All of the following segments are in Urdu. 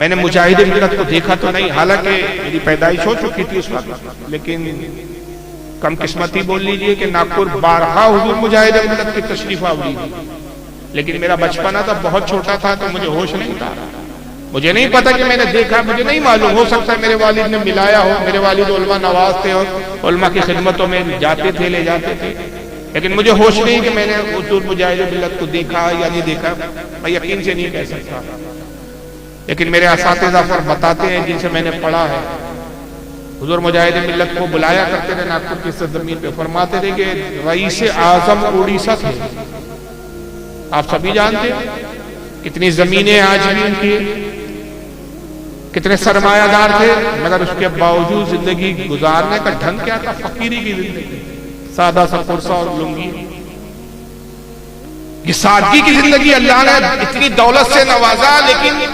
میں نے مجاہد ملت کو دیکھا تو نہیں، حالانکہ میری پیدائش ہو چکی تھی اس وقت، لیکن کم قسمتی بول لیجئے کہ ناگپور بارہا حضور مجاہد ملت کی تشریف آوری تھی، لیکن میرا بچپنا تھا، بہت چھوٹا تھا تو مجھے ہوش نہیں تھا، مجھے نہیں پتا کہ میں نے دیکھا، مجھے نہیں معلوم، ہو سکتا ہے میرے والد نے ملایا ہو، میرے والد علماء نواز تھے اور علماء کی خدمتوں میں جاتے تھے، لے جاتے تھے، لیکن مجھے ہوش نہیں کہ میں نے حضور مجاہد ملت کو دیکھا یا نہیں دیکھا، میں یقین سے نہیں کہہ سکتا، لیکن میرے اساتذہ بتاتے ہیں جن سے میں نے پڑھا ہے، حضور مجاہد ملت کو بلایا کرتے تھے ناگپور کی سرزمین پہ، فرماتے تھے کہ رئیس اعظم اڑیسہ تھے، آپ سبھی جانتے ہیں کتنی زمینیں آج بھی ان کی، کتنے سرمایہ دار تھے، مگر اس کے باوجود زندگی گزارنے کا ڈھنگ کیا تھا، فقیری کی زندگی، سادہ سا کرسا اور لنگی، یہ سادگی کی زندگی، اللہ نے اتنی دولت سے نوازا لیکن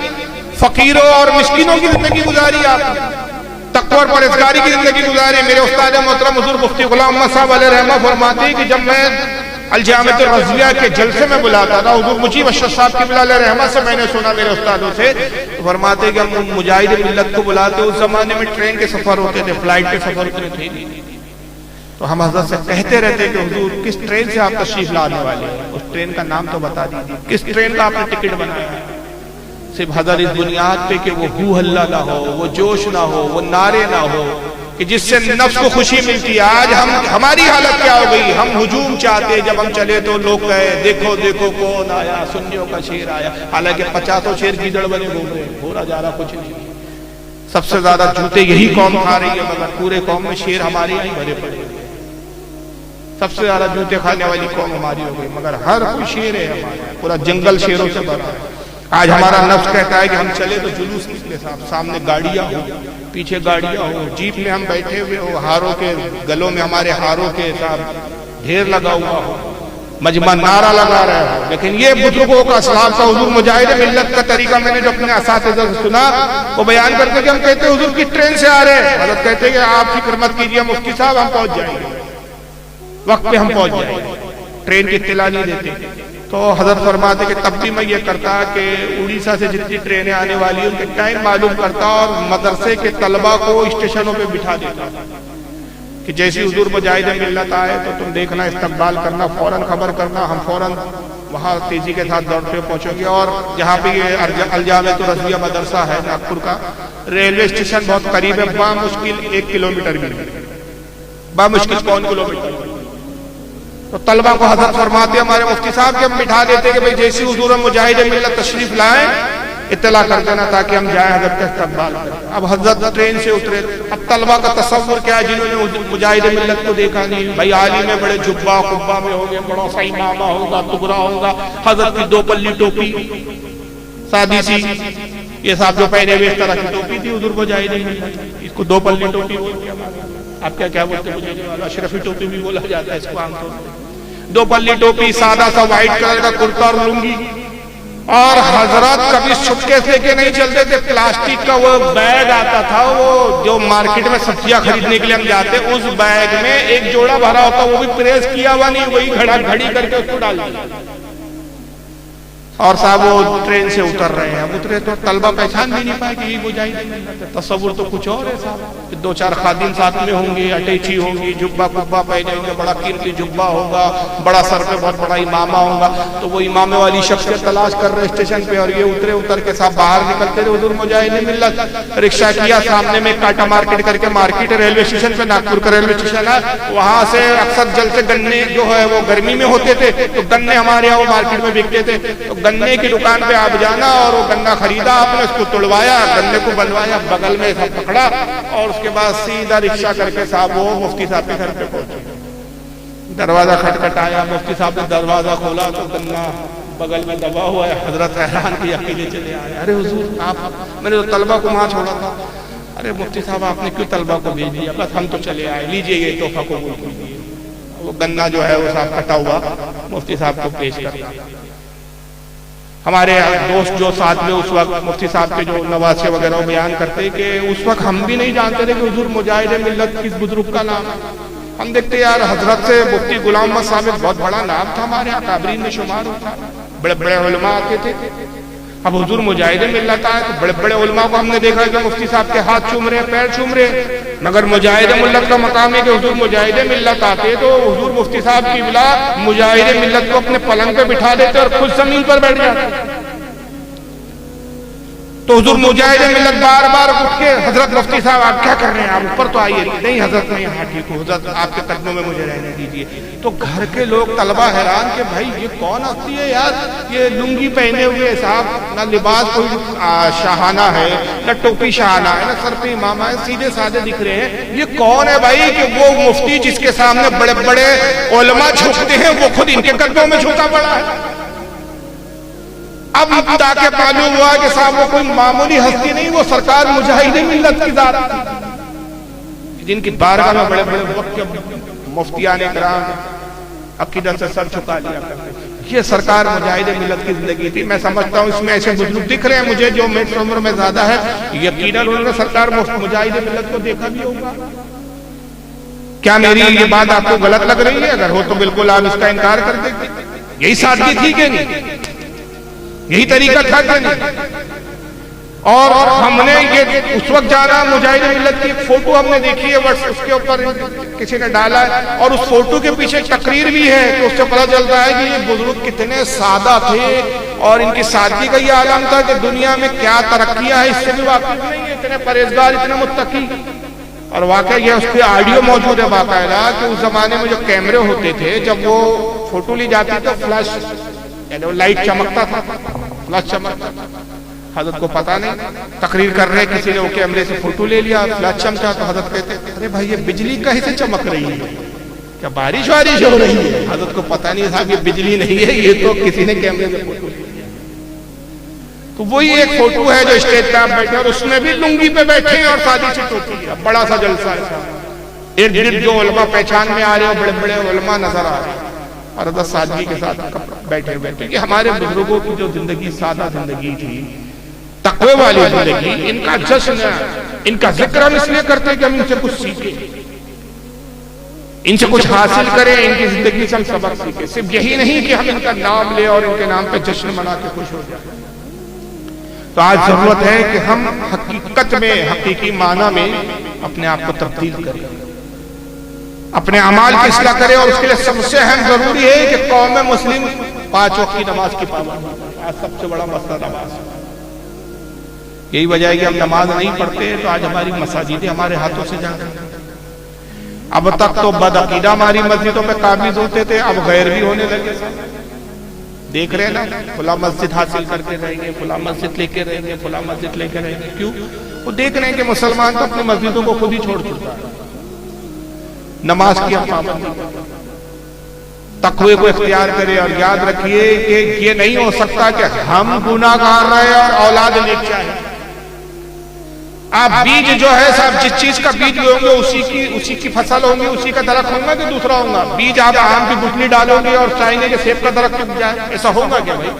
فقیروں اور مسکینوں کی زندگی گزاری، آپ تقوی اور پرہیزگاری کی زندگی گزاری۔ میرے استاد محترم حضور مفتی غلام محمد صاحب علیہ رحمہ فرماتے ہیں کہ جب میں الجامعۃ الرضویہ کے جلسے میں بلاتا تھا، حضور مجیب اشرف صاحب کی بلا علیہ رحمہ سے میں نے سنا میرے استادوں سے، فرماتے ہیں کہ ہم مجاہد ملت کو بلاتے، اس زمانے میں ٹرین کے سفر ہوتے تھے، فلائٹ کے سفر ہوتے تھے، تو ہم حضرت سے کہتے رہتے کہ حضور کس ٹرین سے آپ تشریف لانے والے ہیں، اس ٹرین کا نام تو بتا دیجیے، کس ٹرین کا آپ نے ٹکٹ بنایا ہے؟ صرف حضرت اس بنیاد پہ کہ وہ ہو ہلا نہ ہو، وہ جوش نہ ہو، وہ نعرے نہ ہو کہ جس سے نفس کو خوشی ملتی ہے۔ آج ہماری حالت کیا ہو گئی، ہم ہجوم چاہتے، جب ہم چلے تو لوگ کہے دیکھو دیکھو کون آیا، سنیوں کا شیر آیا، حالانکہ 50 شیر گیدڑ بنے گھوم رہے ہیں، بھورا جا رہا کچھ نہیں۔ سب سے زیادہ جوتے یہی قوم کھا رہی ہے، مگر پورے قوم میں شیر ہمارے یہاں بھرے پڑے ہیں، سب سے زیادہ جوتے کھانے والی قوم ہماری ہو گئی، مگر ہر کوئی شیر ہے ہمارا، پورا جنگل شیروں سے بھرا ہے۔ آج ہمارا نفس کہتا ہے کہ ہم چلے تو جلوس نکلے صاحب، سامنے گاڑیاں ہو، پیچھے گاڑیاں ہو، جیپ میں ہم بیٹھے ہوئے ہو، ہاروں کے گلوں میں ہمارے ہاروں کے صاحب ڈھیر لگا ہوا ہو، مجمع نعرہ لگا رہا ہو، لیکن یہ بزرگوں کا اسلاف کا حضور مجاہد ملت کا طریقہ میں نے جو اپنے اساتذہ سے سنا وہ بیان کرتے کہ ہم کہتے حضور کی ٹرین سے آ رہے ہیں، حضرت کہتے کہ آپ فکر مت کیجیے مفتی صاحب، ہم پہنچ جائیں گے، وقت پہ ہم پہنچ جائیں گے، ٹرین کی اطلاع نہیں دیتے۔ تو حضرت فرماتے کہ تب بھی میں یہ کرتا کہ اڑیسہ سے جتنی ٹرینیں آنے والی ہیں ان کے ٹائم معلوم کرتا اور مدرسے کے طلبہ کو اسٹیشنوں پہ بٹھا دیتا کہ جیسی حضور مجاہد ملت آئے تو تم دیکھنا، استقبال کرنا، فوراً خبر کرنا، ہم فوراً وہاں تیزی کے ساتھ دوڑتے پہنچیں گے۔ اور جہاں پہ یہ الجامعۃ الرضویہ مدرسہ ہے ناگپور کا، ریلوے اسٹیشن بہت قریب ہے، بامشکل 1 کلومیٹر بھی نہیں، بامشکل 1 کلومیٹر۔ تو طلبہ کو حضرت فرماتے ہمارے مفتی صاحب کہ ہم بٹھا دیتے کہ بھئی جیسی حضور مجاہد ملت تشریف لائیں اطلاع کر دینا تاکہ ہم جائیں حضرت کا استقبال کریں۔ اب حضرت ٹرین سے اترے، اب طلبہ کا تصور کیا ہے جنہوں نے مجاہد ملت کو دیکھا نہیں، بھئی عالی میں بڑے جبہ قبہ میں ہوں گے، بڑا سا امامہ ہوگا، تغرا ہوگا، حضرت کی 2 پلی ٹوپی سادی سی، یہ صاحب جو پہنے ہوئے اس طرح کی ٹوپی تھی حضور مجاہد ملت، اس کو 2 پلی ٹوپی بولتے ہیں، آپ کیا بولتے ہیں، مجھے اشرفی ٹوپی بھی بولا جاتا ہے اس کو عام طور پر، 2 پلی ٹوپی، سادہ سا وائٹ کلر کا کرتا اور لنگی، اور حضرت کبھی سٹکیس لے کے نہیں چلتے تھے، پلاسٹک کا وہ بیگ آتا تھا، وہ جو مارکیٹ میں سبزیاں خریدنے کے لیے ہم جاتے، اس بیگ میں ایک جوڑا بھرا ہوتا، وہ بھی پریس کیا ہوا نہیں، وہی گھڑی کر کے اس کو ڈال دیا، اور صاحب وہ ٹرین سے اتر رہے ہیں۔ اب اترے تو طلبہ پہچان بھی نہیں پائے کہ یہ مجاہد ملت ہے، تصور تو کچھ اور ہے صاحب، 2-4 خادم ساتھ میں ہوں گے، اٹیچی ہوں گی، جبہ قبہ پہنے ہوں گے، بڑا قیمتی جبہ ہوگا، بڑا سر پہ بہت بڑا امامہ ہوگا، تو وہ امامے والی شخص تلاش کر رہے اسٹیشن پہ، اور یہ اتر کے صاحب باہر نکلتے رہے حضور مجاہد ملت، رکشہ کیا، سامنے میں کاٹا مارکیٹ کر کے، مارکیٹ ریلوے اسٹیشن پہ ناگپور کا ریلوے اسٹیشن ہے، وہاں سے اکثر جل سے گنے جو ہے وہ گرمی میں ہوتے تھے، تو گنے ہمارے یہاں وہ مارکیٹ میں بکتے تھے، تو گنے کی دکان پہ آپ جانا اور وہ گنا خریدا آپ نے، اس کو توڑوایا، گنے کو بنوایا، بغل میں سب پکڑا، اور اس کے بعد سیدھا رکشہ کر کے صاحب وہ مفتی صاحب کے گھر پہ پہنچے، دروازہ کھٹکھٹایا، مفتی صاحب نے دروازہ کھولا تو گنا بغل میں دبا ہوا ہے، حضرت حیران کی اکیلے چلے آئے، ارے حضور آپ، میں نے تو طلبہ کو وہاں چھوڑا تھا، ارے مفتی صاحب آپ نے کیوں طلبہ کو بھیج دیا، بس ہم تو چلے آئے، لیجئے یہ تحفہ قبول کیجیے۔ وہ گنا جو ہے وہ صاحب کٹا ہوا مفتی صاحب کو پیش کرتا۔ ہمارے دوست جو ساتھ میں اس وقت مفتی صاحب کے جو نواسے وغیرہ بیان کرتے کہ اس وقت ہم بھی نہیں جانتے تھے کہ حضور مجاہد ملت کس بزرگ کا نام ہے، ہم دیکھتے یار حضرت سے مفتی غلام محمد صاحب ایک بہت بڑا نام تھا، ہمارے اکابرین میں شمار ہوتا، بڑے بڑے علماء آتے تھے، اب حضور مجاہد ملت آئے تو بڑے بڑے علماء کو ہم نے دیکھا کہ مفتی صاحب کے ہاتھ چوم رہے ہیں، پیر چوم رہے ہیں، مگر مجاہد ملت کا مقام ہے کہ حضور مجاہد ملت آتے تو حضور مفتی صاحب کی بلا مجاہد ملت کو اپنے پلنگ پہ بٹھا دیتے اور خود زمین پر بیٹھ جاتے۔ تو حضور مجاہد ملت بار بار اٹھ کے حضرت مفتی صاحب آپ کیا کر رہے ہیں، آپ اوپر تو آئیے۔ نہیں حضرت میں یہاں ٹھیک ہوں، حضرت آپ کے قدموں میں مجھے رہنے دیجیے۔ تو گھر کے لوگ طلبہ حیران کہ بھائی یہ کون آتی ہے یار، یہ لنگی پہنے ہوئے صاحب، نہ لباس کوئی شاہانہ ہے نہ ٹوپی شاہانہ ہے نہ سر پہ امامہ ہے، سیدھے سادے دکھ رہے ہیں، یہ کون ہے بھائی؟ کہ وہ مفتی جس کے سامنے بڑے بڑے علماء جھکتے ہیں وہ خود ان کے قدموں میں جھکا پڑا ہے۔ اب تاکہ معلوم ہوا کہ صاحب وہ کوئی معمولی ہستی نہیں، وہ سرکار مجاہد ملت کی ذات تھی، جن کی بارگاہ میں بڑے بڑے وقت کے مفتیان کرام عقیدت سے سر جھکا لیا کرتے۔ یہ سرکار مجاہد ملت کی زندگی تھی۔ میں سمجھتا ہوں اس میں ایسے بزرگ دکھ رہے ہیں مجھے جو میری عمر میں زیادہ ہے، یقیناً انہوں نے سرکار مجاہد ملت کو دیکھا بھی ہوگا۔ کیا میری یہ بات آپ کو غلط لگ رہی ہے؟ اگر ہو تو بالکل آپ اس کا انکار کر دیں۔ یہی سادگی تھی کہ نہیں؟ یہی طریقہ تھا کہ نہیں؟ اور ہم نے یہ اس وقت جانا، مجاہد ملت کی فوٹو ہم نے دیکھی ہے، اس کے اوپر کسی نے ڈالا ہے اور اس فوٹو کے پیچھے ایک تقریر بھی ہے، تو اس سے پتہ چلتا ہے کہ یہ بزرگ کتنے سادہ تھے اور ان کی سادگی کا یہ عالم تھا کہ دنیا میں کیا ترقیاں ہیں اس سے بھی واقف نہیں ہے، اتنے پرہیزگار، اتنے متقی۔ اور واقعہ یہ اس کے آڈیو موجود ہے باقاعدہ کہ اس زمانے میں جو کیمرے ہوتے تھے جب وہ فوٹو لی جاتی تو فلیش یعنی وہ لائٹ چمکتا تھا، فلیش چمکتا تھا۔ حضرت کو پتا نہیں، تقریر کر رہے کسی نے وہ کیمرے سے فوٹو لے لیا، فلیش چمکا تو حضرت کہتے ارے بھائی یہ بجلی کیسے چمک رہی ہے، کیا بارش وارش ہو رہی ہے؟ حضرت کو پتا نہیں صاحب یہ بجلی نہیں ہے، یہ تو کسی نے کیمرے سے فوٹو لے لیا۔ تو وہی ایک فوٹو ہے جو اسٹیج پہ آپ بیٹھے اور اس میں بھی لنگی پہ بیٹھے اور سادی سی ٹوپی ہے، بڑا سا جلسہ ہے، ارد گرد جو علماء پہچان میں آ رہے ہیں بڑے بڑے علماء نظر آ رہے ہیں اور حضرت سادگی کے ساتھ بیٹھے بیٹھے کہ ہمارے بزرگوں کی جو زندگی سادہ زندگی تھی، تقوی والی زندگی، ان کا جشن ان کا ذکر ہم اس لیے کرتے ہیں کہ ہم ان سے کچھ سیکھیں، ان سے کچھ حاصل کریں، ان کی زندگی سے ہم سبق سیکھیں۔ صرف یہی نہیں کہ ہم ان کا نام لیں اور ان کے نام پہ جشن منا کے خوش ہو جائیں۔ تو آج ضرورت ہے کہ ہم حقیقت میں، حقیقی معنی میں اپنے آپ کو تبدیل کریں، اپنے اعمال کی اصلاح کریں، اور اس کے لیے سب سے اہم ضروری ہے کہ قوم مسلم 5 وقت کی نماز کی پابند۔ آج سب سے بڑا مسئلہ نماز، یہی وجہ ہے کہ ہم نماز نہیں پڑھتے تو آج ہماری مساجدیں ہمارے ہاتھوں سے جا رہی ہیں۔ اب تک تو بدعقیدہ ہماری مسجدوں پہ قابض ہوتے تھے، اب غیر بھی ہونے لگے۔ دیکھ رہے ہیں نا، فلاں مسجد حاصل کر کے رہیں گے، فلاں مسجد لے کے رہیں گے، فلاں مسجد لے کے رہیں گے۔ کیوں؟ وہ دیکھ رہے ہیں کہ مسلمان تو اپنی مسجدوں کو خود ہی چھوڑ چکا ہے، نماز کی پابندی، تقوی کو اختیار کرے۔ اور یاد رکھیے کہ یہ نہیں ہو سکتا کہ ہم گناہ گار رہے اور اولاد نیک چاہے۔ آپ بیج جو ہے صاحب، جس چیز کا بیج لوگ گے اسی کی فصل ہوں گی، اسی کا درخت ہوگا کہ دوسرا ہوگا؟ بیج آپ آم کی گٹلی ڈالو گے اور چاہیے کہ سیب کا درخت اگ جائے، ایسا ہوگا کیا بھائی؟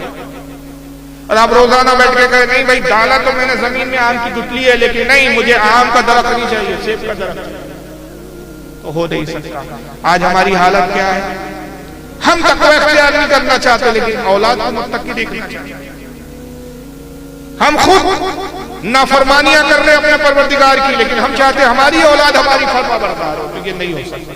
اور آپ روزانہ بیٹھ کے کہیں نہیں بھائی ڈالا تو میں نے زمین میں آم کی گٹلی ہے لیکن نہیں مجھے آم کا درخت نہیں چاہیے، سیب کا درخت چاہیے، تو ہو نہیں سکتا۔ آج ہماری حالت کیا ہے؟ ہم تقوی اختیار نہیں کرنا چاہتے لیکن اولاد کو متقی دیکھنا چاہتے۔ ہم خود نافرمانیاں کر رہے ہیں اپنے پروردگار کی، لیکن ہم چاہتے ہیں ہماری اولاد ہماری فرما بردار ہو، تو یہ نہیں ہو سکتا۔